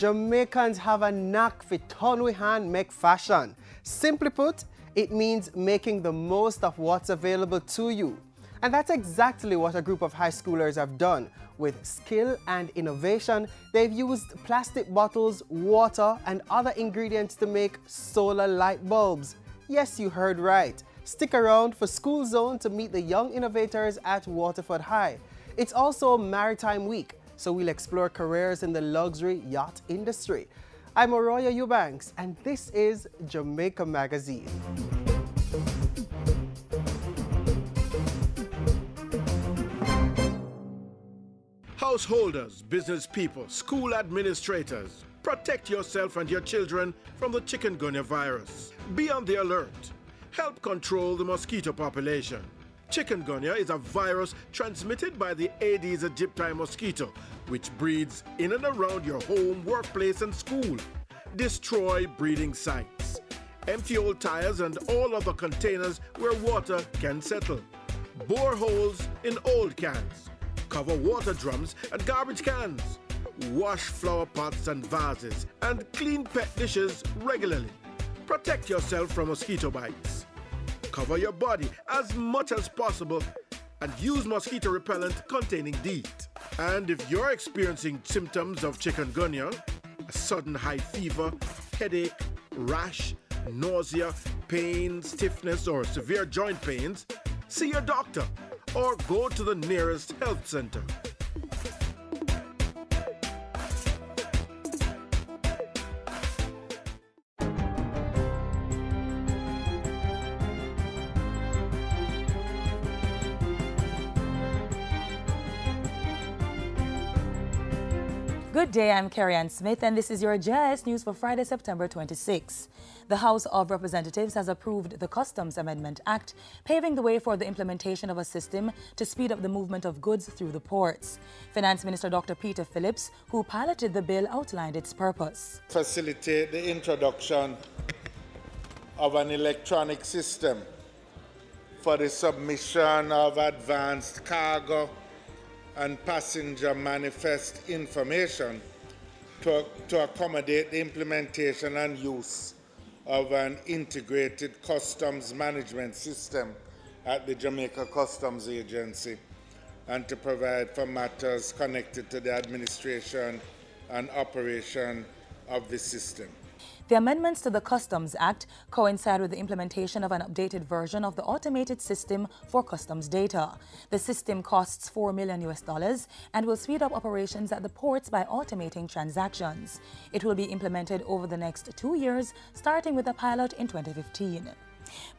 Jamaicans have a knack for turn with hand make fashion. Simply put, it means making the most of what's available to you. And that's exactly what a group of high schoolers have done. With skill and innovation, they've used plastic bottles, water, and other ingredients to make solar light bulbs. Yes, you heard right. Stick around for School Zone to meet the young innovators at Waterford High. It's also Maritime Week, so we'll explore careers in the luxury yacht industry. I'm Arroyo Eubanks, and this is Jamaica Magazine. Householders, business people, school administrators, protect yourself and your children from the chikungunya virus. Be on the alert. Help control the mosquito population. Chikungunya is a virus transmitted by the Aedes aegypti mosquito, which breeds in and around your home, workplace, and school. Destroy breeding sites. Empty old tires and all other containers where water can settle. Bore holes in old cans. Cover water drums and garbage cans. Wash flower pots and vases and clean pet dishes regularly. Protect yourself from mosquito bites. Cover your body as much as possible and use mosquito repellent containing DEET. And if you're experiencing symptoms of chikungunya, a sudden high fever, headache, rash, nausea, pain, stiffness, or severe joint pains, see your doctor or go to the nearest health center. Good day, I'm Carrie Ann Smith, and this is your JIS News for Friday, September 26. The House of Representatives has approved the Customs Amendment Act, paving the way for the implementation of a system to speed up the movement of goods through the ports. Finance Minister Dr. Peter Phillips, who piloted the bill, outlined its purpose. Facilitate the introduction of an electronic system for the submission of advanced cargo and passenger manifest information to accommodate the implementation and use of an integrated customs management system at the Jamaica Customs Agency and to provide for matters connected to the administration and operation of the system. The amendments to the Customs Act coincide with the implementation of an updated version of the automated system for customs data. The system costs $4 million and will speed up operations at the ports by automating transactions. It will be implemented over the next 2 years, starting with a pilot in 2015.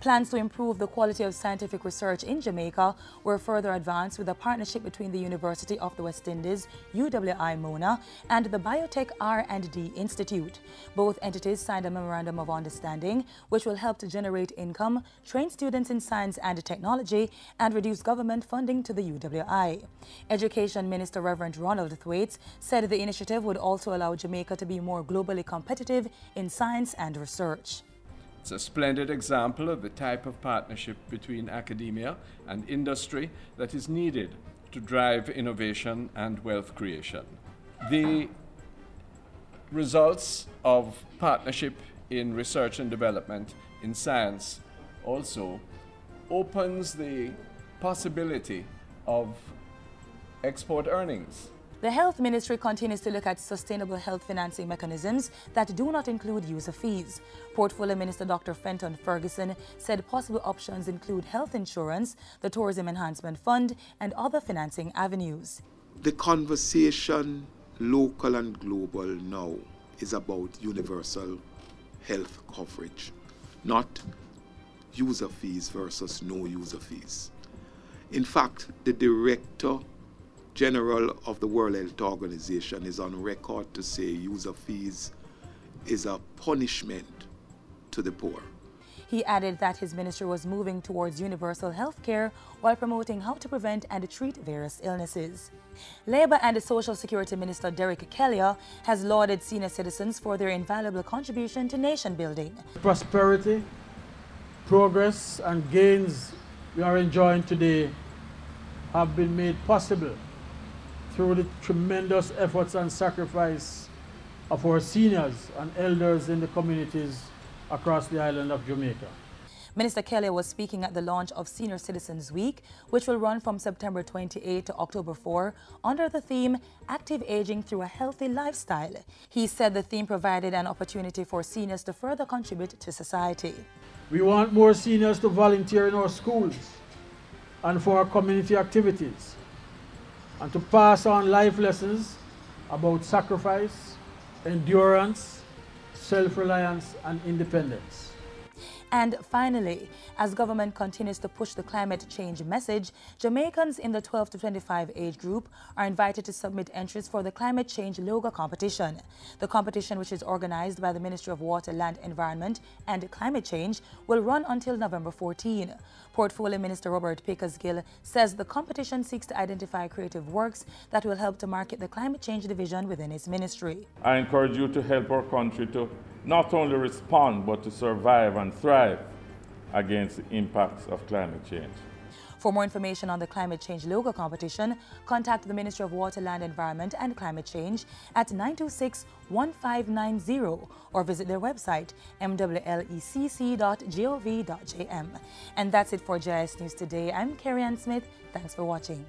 Plans to improve the quality of scientific research in Jamaica were further advanced with a partnership between the University of the West Indies, UWI-MONA, and the Biotech R&D Institute. Both entities signed a Memorandum of Understanding, which will help to generate income, train students in science and technology, and reduce government funding to the UWI. Education Minister Reverend Ronald Thwaites said the initiative would also allow Jamaica to be more globally competitive in science and research. It's a splendid example of the type of partnership between academia and industry that is needed to drive innovation and wealth creation. The results of partnership in research and development in science also opens the possibility of export earnings. The Health Ministry continues to look at sustainable health financing mechanisms that do not include user fees. Portfolio Minister Dr. Fenton Ferguson said possible options include health insurance, the Tourism Enhancement Fund, and other financing avenues. The conversation, local and global now, is about universal health coverage, not user fees versus no user fees. In fact, the Director General of the World Health Organization is on record to say user fees is a punishment to the poor. He added that his ministry was moving towards universal health care while promoting how to prevent and treat various illnesses. Labour and Social Security Minister Derek Kelly has lauded senior citizens for their invaluable contribution to nation building. Prosperity, progress and gains we are enjoying today have been made possible through the tremendous efforts and sacrifice of our seniors and elders in the communities across the island of Jamaica. Minister Kelly was speaking at the launch of Senior Citizens Week, which will run from September 28 to October 4 under the theme Active Aging Through a Healthy Lifestyle. He said the theme provided an opportunity for seniors to further contribute to society. We want more seniors to volunteer in our schools and for our community activities, and to pass on life lessons about sacrifice, endurance, self-reliance and independence. And finally, as government continues to push the climate change message, Jamaicans in the 12 to 25 age group are invited to submit entries for the Climate Change Logo Competition. The competition, which is organized by the Ministry of Water, Land, Environment and Climate Change, will run until November 14. Portfolio Minister Robert Pecos-Gill says the competition seeks to identify creative works that will help to market the climate change division within his ministry. I encourage you to help our country to not only respond but to survive and thrive against the impacts of climate change. For more information on the Climate Change Logo Competition, contact the Ministry of Water, Land, Environment and Climate Change at 926-1590 or visit their website mwlecc.gov.jm. And that's it for JIS News Today. I'm Carrie Ann Smith. Thanks for watching.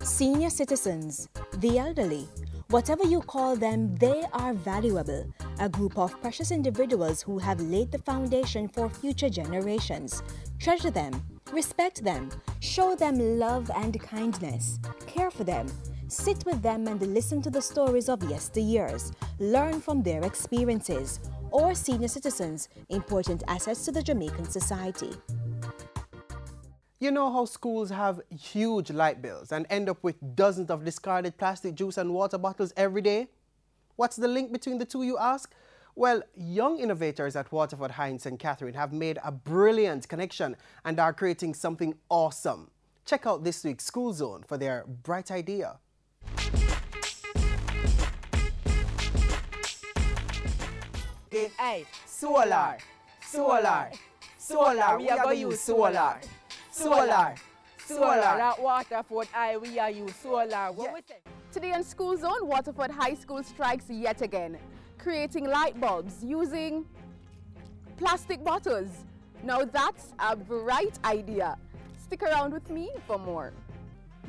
Senior citizens, the elderly, whatever you call them, they are valuable. A group of precious individuals who have laid the foundation for future generations. Treasure them, respect them, show them love and kindness, care for them, sit with them and listen to the stories of yesteryears, learn from their experiences. Or senior citizens, important assets to the Jamaican society. You know how schools have huge light bills and end up with dozens of discarded plastic juice and water bottles every day? What's the link between the two, you ask? Well, young innovators at Waterford High in St. Catherine have made a brilliant connection and are creating something awesome. Check out this week's School Zone for their bright idea. Hey, solar, we are going to use solar. Solar. At Waterford High, we are use solar. What we think? Today on School Zone, Waterford High School strikes yet again, creating light bulbs using plastic bottles. Now that's a bright idea. Stick around with me for more.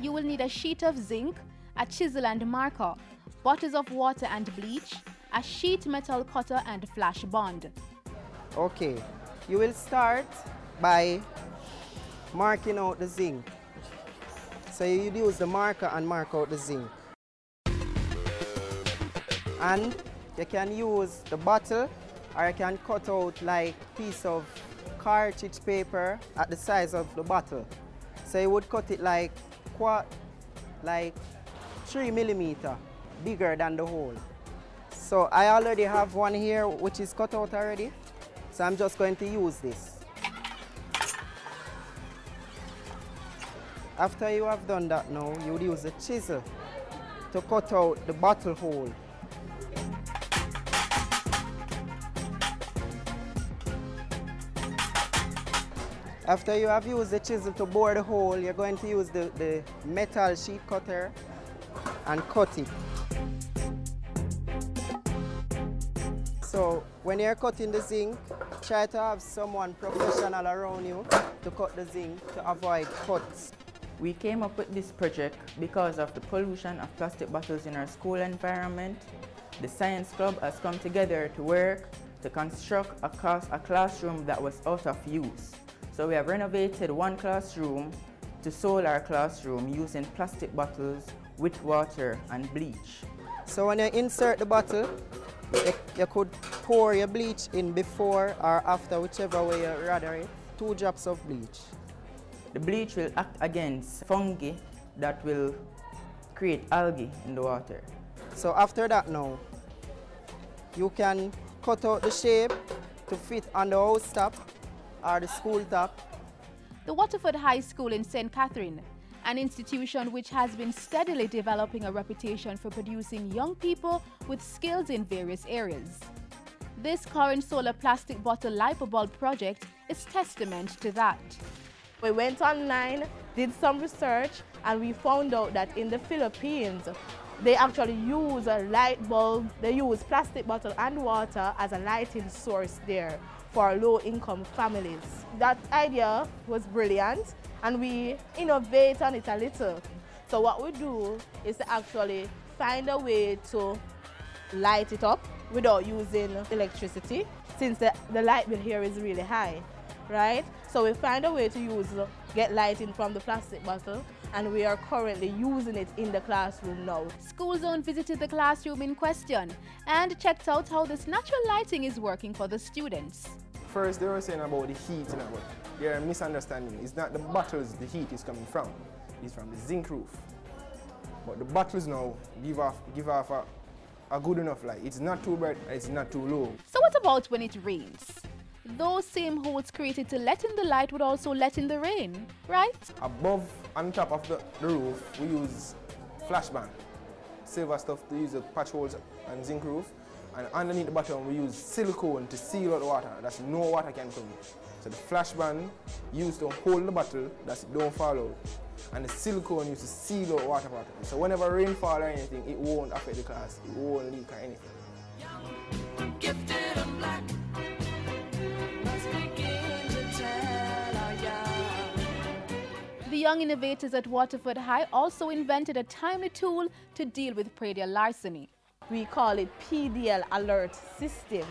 You will need a sheet of zinc, a chisel and marker, bottles of water and bleach, a sheet metal cutter and flash bond. Okay, you will start by marking out the zinc. So you use the marker and mark out the zinc. And you can use the bottle, or you can cut out like piece of cartridge paper at the size of the bottle. So you would cut it like 3 millimeter bigger than the hole. So I already have one here which is cut out already. So I'm just going to use this. After you have done that now, you would use a chisel to cut out the bottle hole. After you have used the chisel to bore the hole, you're going to use the metal sheet cutter and cut it. So when you're cutting the zinc, try to have someone professional around you to cut the zinc to avoid cuts. We came up with this project because of the pollution of plastic bottles in our school environment. The Science Club has come together to work to construct a classroom that was out of use. So we have renovated one classroom to solar classroom using plastic bottles with water and bleach. So when you insert the bottle, you could pour your bleach in before or after, whichever way you rather it. 2 drops of bleach. The bleach will act against fungi that will create algae in the water. So after that now, you can cut out the shape to fit on the house top or the school top. The Waterford High School in St. Catherine, an institution which has been steadily developing a reputation for producing young people with skills in various areas. This current solar plastic bottle LipoBulb project is testament to that. We went online, did some research, and we found out that in the Philippines, they actually use a light bulb, they use plastic bottle and water as a lighting source there for low-income families. That idea was brilliant, and we innovate on it a little. So what we do is to actually find a way to light it up without using electricity, since the light bill here is really high, right? So we find a way to get lighting from the plastic bottle, and we are currently using it in the classroom now. School Zone visited the classroom in question and checked out how this natural lighting is working for the students. First, they were saying about the heat, but they're misunderstanding. It's not the bottles the heat is coming from, it's from the zinc roof. But the bottles now give off a good enough light. It's not too bright, it's not too low. So what about when it rains? Those same holes created to let in the light would also let in the rain, right? Above, on top of the roof, we use flashband. Silver stuff to use the patch holes and zinc roof. And underneath the bottom, we use silicone to seal out the water, that no water can come in. So the flashband used to hold the bottle, that it don't fall out. And the silicone used to seal out water particles. So whenever rainfall or anything, it won't affect the class, it won't leak or anything. Gifted and black. The young innovators at Waterford High also invented a timely tool to deal with predial larceny. We call it PDL alert system.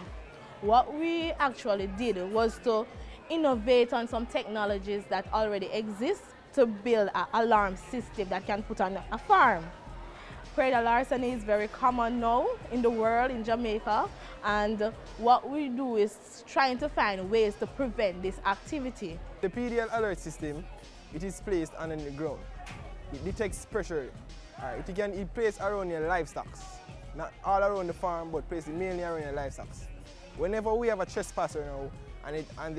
What we actually did was to innovate on some technologies that already exist to build an alarm system that can put on a farm. Predial larceny is very common now in the world, in Jamaica, and what we do is trying to find ways to prevent this activity. The PDL alert system, it is placed under the ground. It detects pressure. It placed around your livestock. Not all around the farm, but placed mainly around your livestock. Whenever we have a trespasser now and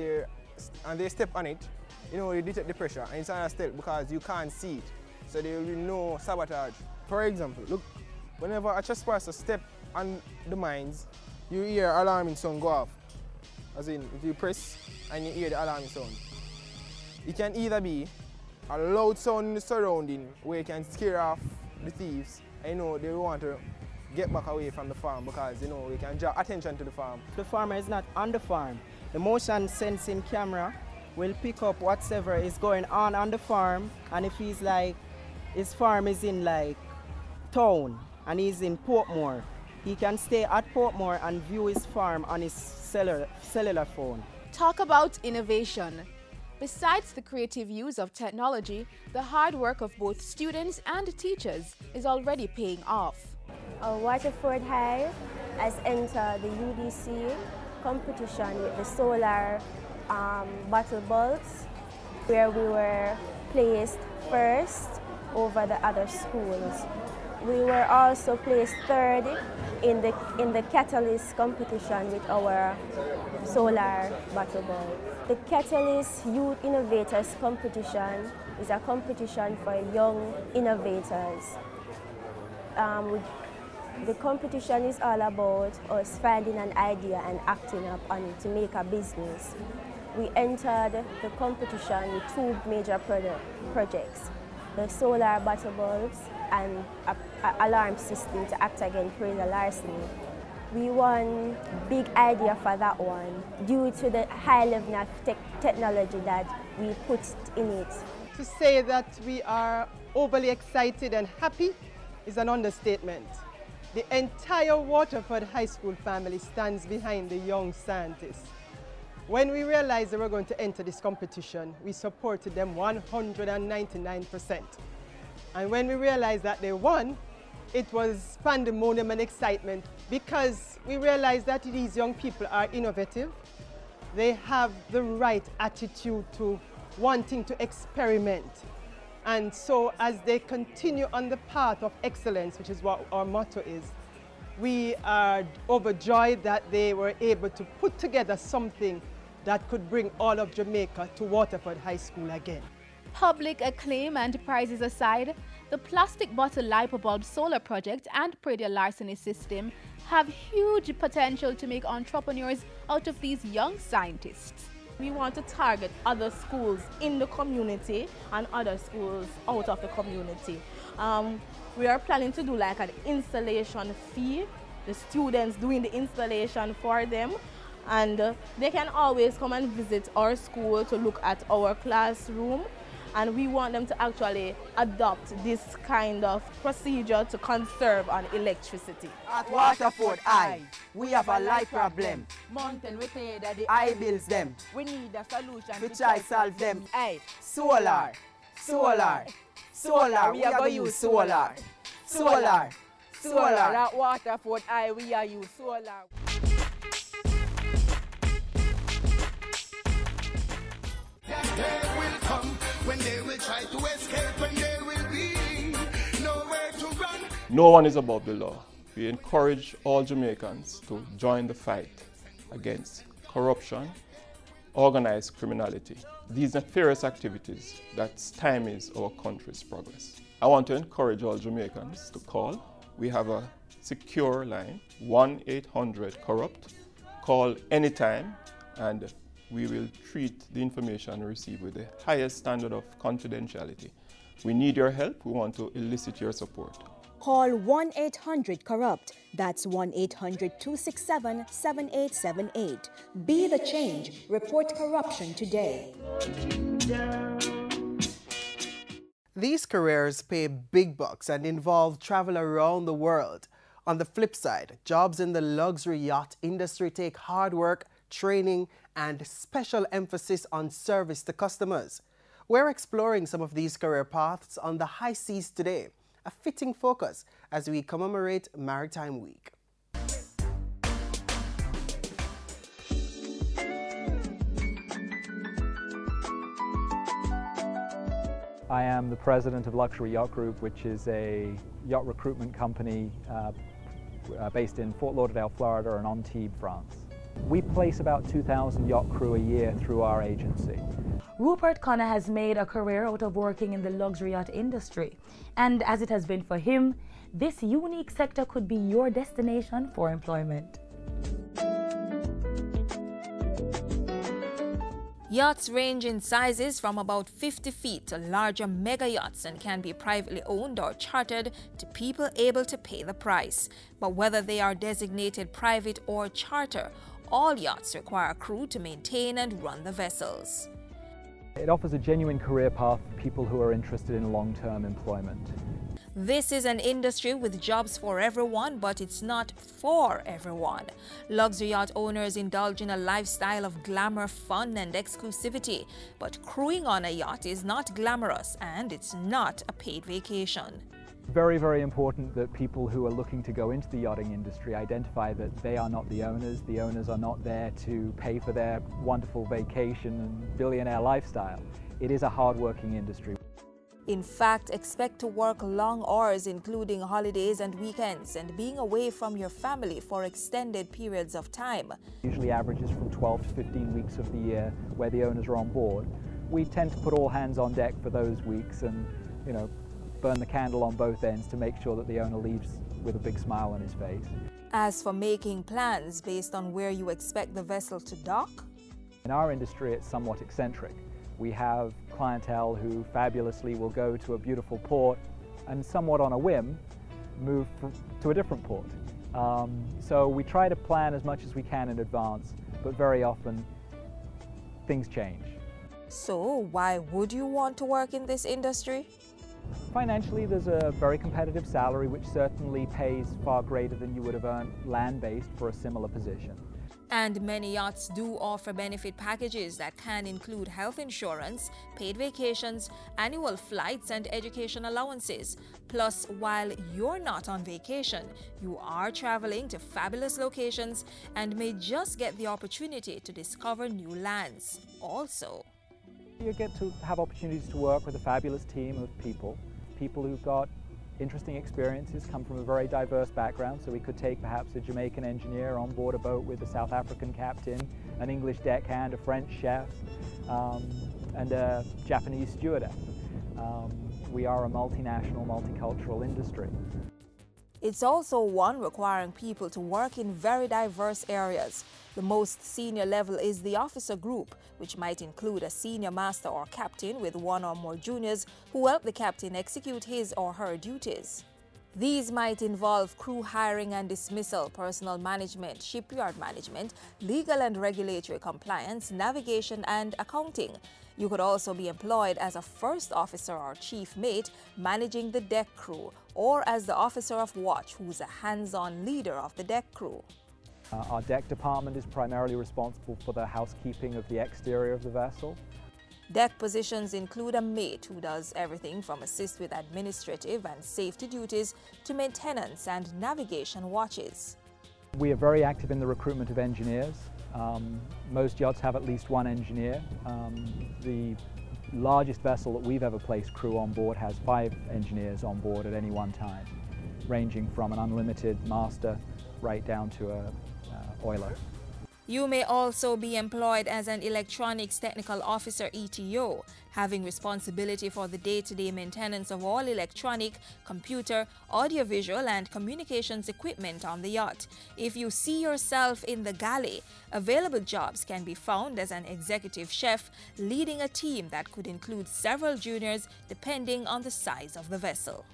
they step on it, they detect the pressure, and it's on a step because you can't see it. So there will be no sabotage. For example, look, whenever a trespasser step on the mines, you hear alarming sound go off. As in, if you press and you hear the alarming sound. It can either be a loud sound in the surrounding where it can scare off the thieves. They want to get back away from the farm because they can draw attention to the farm. The farmer is not on the farm. The motion sensing camera will pick up whatever is going on the farm, and if he's like, his farm is in like town and he's in Portmore, he can stay at Portmore and view his farm on his cellular phone. Talk about innovation. Besides the creative use of technology, the hard work of both students and teachers is already paying off. Waterford High has entered the UDC competition with the solar bottle bulbs, where we were placed first over the other schools. We were also placed third in the Catalyst competition with our solar bottle bulb. The Catalyst Youth Innovators competition is a competition for young innovators. The competition is all about us finding an idea and acting up on it to make a business. We entered the competition with two major projects, the solar bottle bulbs and an alarm system to act against predial larceny. We won big idea for that one due to the high level of technology that we put in it. To say that we are overly excited and happy is an understatement. The entire Waterford High School family stands behind the young scientists. When we realized they were going to enter this competition, we supported them 199%. And when we realized that they won, it was pandemonium and excitement because we realized that these young people are innovative. They have the right attitude to wanting to experiment. And so as they continue on the path of excellence, which is what our motto is, We are overjoyed that they were able to put together something that could bring all of Jamaica to Waterford High School again. Public acclaim and prizes aside, the plastic bottle LipoBulb solar project and Pradia larceny system have huge potential to make entrepreneurs out of these young scientists. We want to target other schools in the community and other schools out of the community. We are planning to do like an installation fee, the students doing the installation for them, and they can always come and visit our school to look at our classroom, and we want them to actually adopt this kind of procedure to conserve on electricity. At Waterford High, we have a light problem. Mountain we pay that the eye bills them. We need a solution to try solve them. Hey, solar, solar, solar. We are going to use solar, solar, solar. At Waterford High, we are use solar. When they will try to escape, when there will be nowhere to run. No one is above the law. We encourage all Jamaicans to join the fight against corruption, organized criminality, these nefarious activities that stymies our country's progress. I want to encourage all Jamaicans to call. We have a secure line, 1-800-CORRUPT. Call anytime and we will treat the information received with the highest standard of confidentiality. We need your help. We want to elicit your support. Call 1-800-CORRUPT. That's 1-800-267-7878. Be the change. Report corruption today. These careers pay big bucks and involve travel around the world. On the flip side, jobs in the luxury yacht industry take hard work, training, and special emphasis on service to customers. We're exploring some of these career paths on the high seas today, a fitting focus as we commemorate Maritime Week. I am the president of Luxury Yacht Group, which is a yacht recruitment company based in Fort Lauderdale, Florida and Antibes, France. We place about 2,000 yacht crew a year through our agency. Rupert Connor has made a career out of working in the luxury yacht industry. And as it has been for him, this unique sector could be your destination for employment. Yachts range in sizes from about 50 feet to larger mega yachts and can be privately owned or chartered to people able to pay the price. But whether they are designated private or charter, all yachts require a crew to maintain and run the vessels. It offers a genuine career path for people who are interested in long-term employment. This is an industry with jobs for everyone, but it's not for everyone. Luxury yacht owners indulge in a lifestyle of glamour, fun, and exclusivity. But crewing on a yacht is not glamorous, and it's not a paid vacation. Very, very important that people who are looking to go into the yachting industry identify that they are not the owners. The owners are not there to pay for their wonderful vacation and billionaire lifestyle. It is a hard-working industry. In fact, expect to work long hours, including holidays and weekends, and being away from your family for extended periods of time. Usually averages from 12 to 15 weeks of the year where the owners are on board. We tend to put all hands on deck for those weeks and, burn the candle on both ends to make sure that the owner leaves with a big smile on his face. As for making plans based on where you expect the vessel to dock? In our industry, it's somewhat eccentric. We have clientele who fabulously will go to a beautiful port and somewhat on a whim move to a different port. So we try to plan as much as we can in advance, but very often things change. So why would you want to work in this industry? Financially, there's a very competitive salary which certainly pays far greater than you would have earned land-based for a similar position. And many yachts do offer benefit packages that can include health insurance, paid vacations, annual flights, and education allowances. Plus, while you're not on vacation, you are traveling to fabulous locations and may just get the opportunity to discover new lands. Also, you get to have opportunities to work with a fabulous team of people who've got interesting experiences, come from a very diverse background. So we could take perhaps a Jamaican engineer on board a boat with a South African captain, an English deckhand, a French chef, and a Japanese stewardess. We are a multinational, multicultural industry. It's also one requiring people to work in very diverse areas. The most senior level is the officer group, which might include a senior master or captain with one or more juniors who help the captain execute his or her duties. These might involve crew hiring and dismissal, personal management, shipyard management, legal and regulatory compliance, navigation and accounting. You could also be employed as a first officer or chief mate managing the deck crew, or as the officer of watch who's a hands-on leader of the deck crew. Our deck department is primarily responsible for the housekeeping of the exterior of the vessel. Deck positions include a mate who does everything from assist with administrative and safety duties to maintenance and navigation watches. We are very active in the recruitment of engineers. Most yachts have at least one engineer. The largest vessel that we've ever placed crew on board has 5 engineers on board at any one time, ranging from an unlimited master right down to a oiler. You may also be employed as an Electronics Technical Officer ETO, having responsibility for the day-to-day maintenance of all electronic, computer, audiovisual and communications equipment on the yacht. If you see yourself in the galley, available jobs can be found as an executive chef, leading a team that could include several juniors depending on the size of the vessel.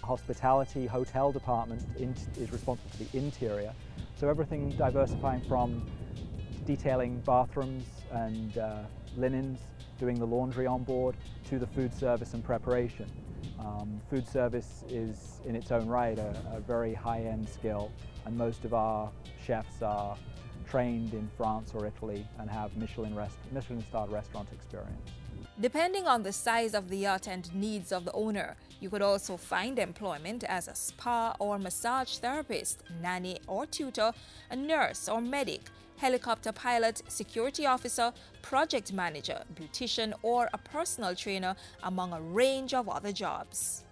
Hospitality hotel department is responsible for the interior, so everything diversifying from detailing bathrooms and linens, doing the laundry on board, to the food service and preparation. Food service is in its own right a very high-end skill, and most of our chefs are trained in France or Italy and have Michelin-starred restaurant experience. Depending on the size of the yacht and needs of the owner, you could also find employment as a spa or massage therapist, nanny or tutor, a nurse or medic, helicopter pilot, security officer, project manager, beautician, or a personal trainer, among a range of other jobs.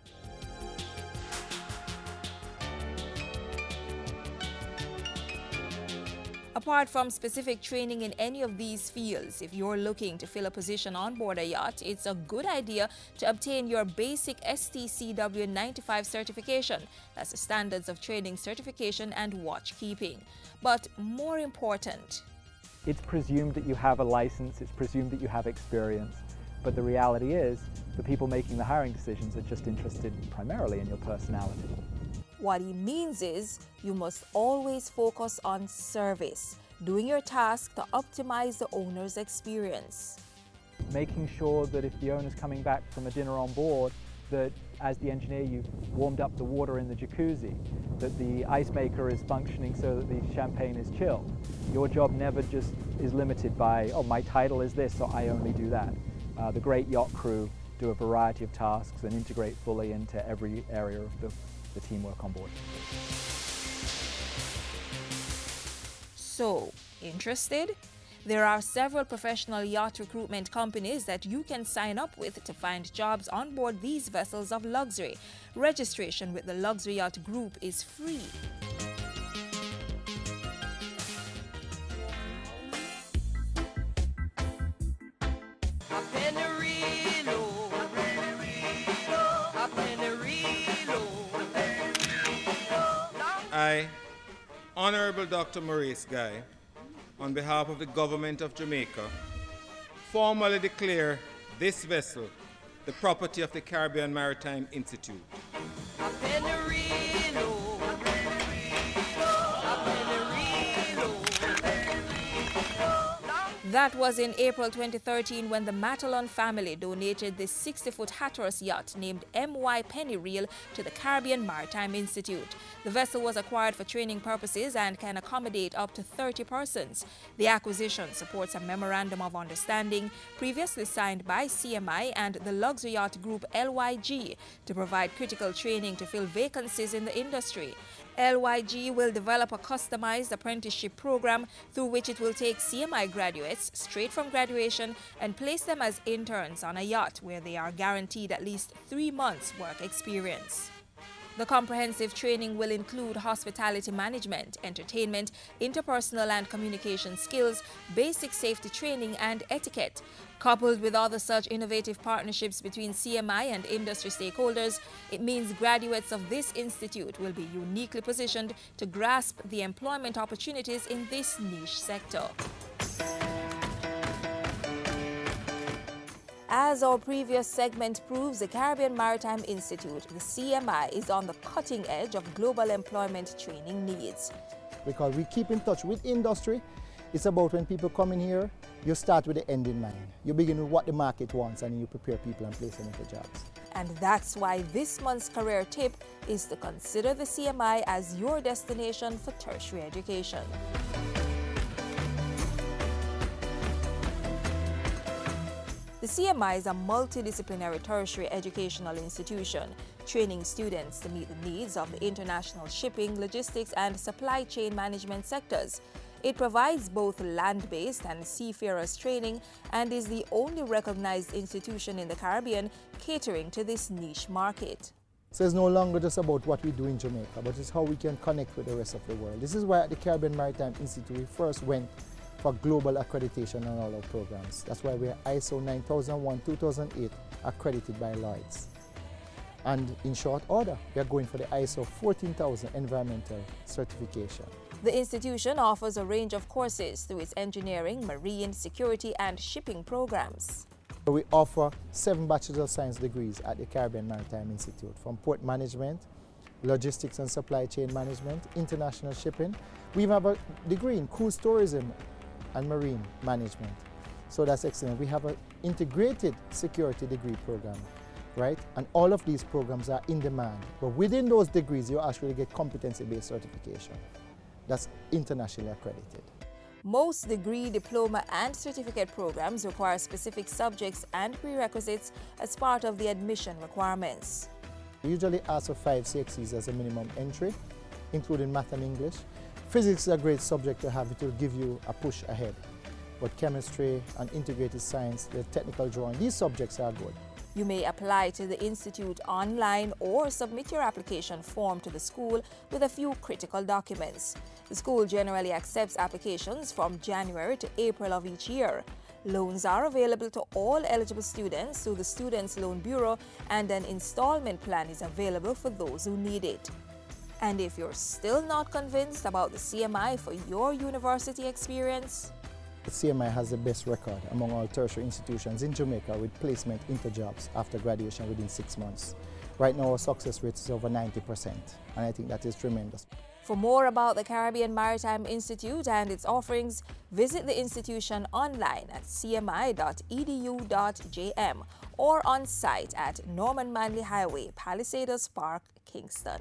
Apart from specific training in any of these fields, if you're looking to fill a position on board a yacht, it's a good idea to obtain your basic STCW 95 certification. That's the Standards of Trading Certification and Watch Keeping. But more important, it's presumed that you have a license, it's presumed that you have experience, but the reality is the people making the hiring decisions are just interested primarily in your personality. What he means is you must always focus on service, doing your task to optimize the owner's experience. Making sure that if the owner's coming back from a dinner on board, that as the engineer you've warmed up the water in the jacuzzi, that the ice maker is functioning so that the champagne is chilled. Your job never just is limited by, oh, my title is this, so I only do that. The great yacht crew do a variety of tasks and integrate fully into every area of the teamwork on board. So, interested? There are several professional yacht recruitment companies that you can sign up with to find jobs on board these vessels of luxury. Registration with the Luxury Yacht Group is free. I, Honorable Dr. Maurice Guy, on behalf of the Government of Jamaica, formally declare this vessel the property of the Caribbean Maritime Institute. That was in April 2013 when the Matalon family donated this 60-foot Hatteras yacht named M.Y. Pennyreal to the Caribbean Maritime Institute. The vessel was acquired for training purposes and can accommodate up to 30 persons. The acquisition supports a Memorandum of Understanding previously signed by CMI and the Luxury Yacht Group LYG to provide critical training to fill vacancies in the industry. LYG will develop a customized apprenticeship program through which it will take CMI graduates straight from graduation and place them as interns on a yacht where they are guaranteed at least 3 months work experience. The comprehensive training will include hospitality management, entertainment, interpersonal and communication skills, basic safety training and etiquette. Coupled with other such innovative partnerships between CMI and industry stakeholders, it means graduates of this institute will be uniquely positioned to grasp the employment opportunities in this niche sector. As our previous segment proves, the Caribbean Maritime Institute, the CMI, is on the cutting edge of global employment training needs. Because we keep in touch with industry. It's about when people come in here, you start with the end in mind. You begin with what the market wants and you prepare people and place them into jobs. And that's why this month's career tip is to consider the CMI as your destination for tertiary education. The CMI is a multidisciplinary tertiary educational institution, training students to meet the needs of the international shipping, logistics, and supply chain management sectors. It provides both land-based and seafarers training and is the only recognized institution in the Caribbean catering to this niche market. So it's no longer just about what we do in Jamaica, but it's how we can connect with the rest of the world. This is why at the Caribbean Maritime Institute we first went for global accreditation on all our programs. That's why we're ISO 9001-2008 accredited by Lloyd's. And in short order, we are going for the ISO 14000 environmental certification. The institution offers a range of courses through its engineering, marine, security, and shipping programs. We offer 7 Bachelor of Science degrees at the Caribbean Maritime Institute, from port management, logistics and supply chain management, international shipping. We even have a degree in cruise tourism and marine management. So that's excellent. We have an integrated security degree program, right? And all of these programs are in demand. But within those degrees, you actually get competency-based certification. That's internationally accredited. Most degree, diploma, and certificate programs require specific subjects and prerequisites as part of the admission requirements. We usually ask for 5 CXCs as a minimum entry, including math and English. Physics is a great subject to have. It will give you a push ahead. But chemistry and integrated science, the technical drawing, these subjects are good. You may apply to the Institute online or submit your application form to the school with a few critical documents. The school generally accepts applications from January to April of each year. Loans are available to all eligible students through the Students' Loan Bureau, and an installment plan is available for those who need it. And if you're still not convinced about the CMI for your university experience, the CMI has the best record among all tertiary institutions in Jamaica with placement into jobs after graduation within 6 months. Right now our success rate is over 90%, and I think that is tremendous. For more about the Caribbean Maritime Institute and its offerings, visit the institution online at cmi.edu.jm or on site at Norman Manley Highway, Palisadoes Park, Kingston.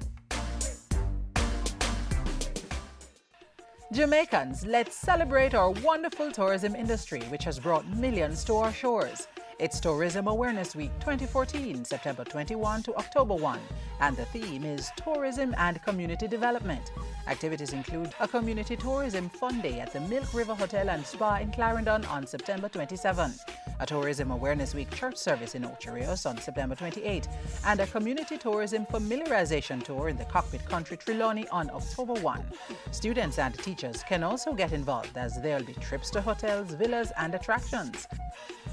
Jamaicans, let's celebrate our wonderful tourism industry, which has brought millions to our shores. It's Tourism Awareness Week 2014, September 21 to October 1, and the theme is Tourism and Community Development. Activities include a Community Tourism Fun Day at the Milk River Hotel and Spa in Clarendon on September 27, a Tourism Awareness Week church service in Ocho Rios on September 28, and a Community Tourism Familiarization Tour in the Cockpit Country Trelawney on October 1. Students and teachers can also get involved, as there will be trips to hotels, villas, and attractions.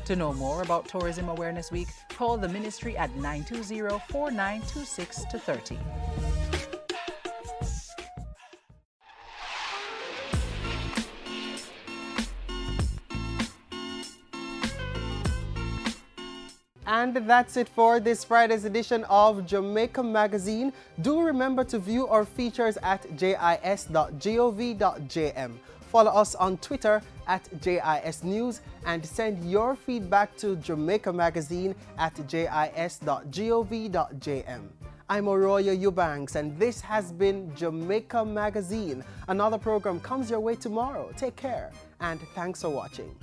To know more about Tourism Awareness Week, call the ministry at 920-4926-30. And that's it for this Friday's edition of Jamaica Magazine. Do remember to view our features at jis.gov.jm. Follow us on Twitter at JIS News and send your feedback to Jamaica Magazine at jis.gov.jm. I'm Oroya Eubanks, and this has been Jamaica Magazine. Another program comes your way tomorrow. Take care, and thanks for watching.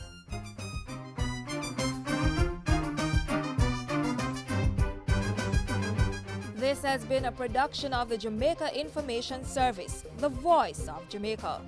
This has been a production of the Jamaica Information Service, the voice of Jamaica.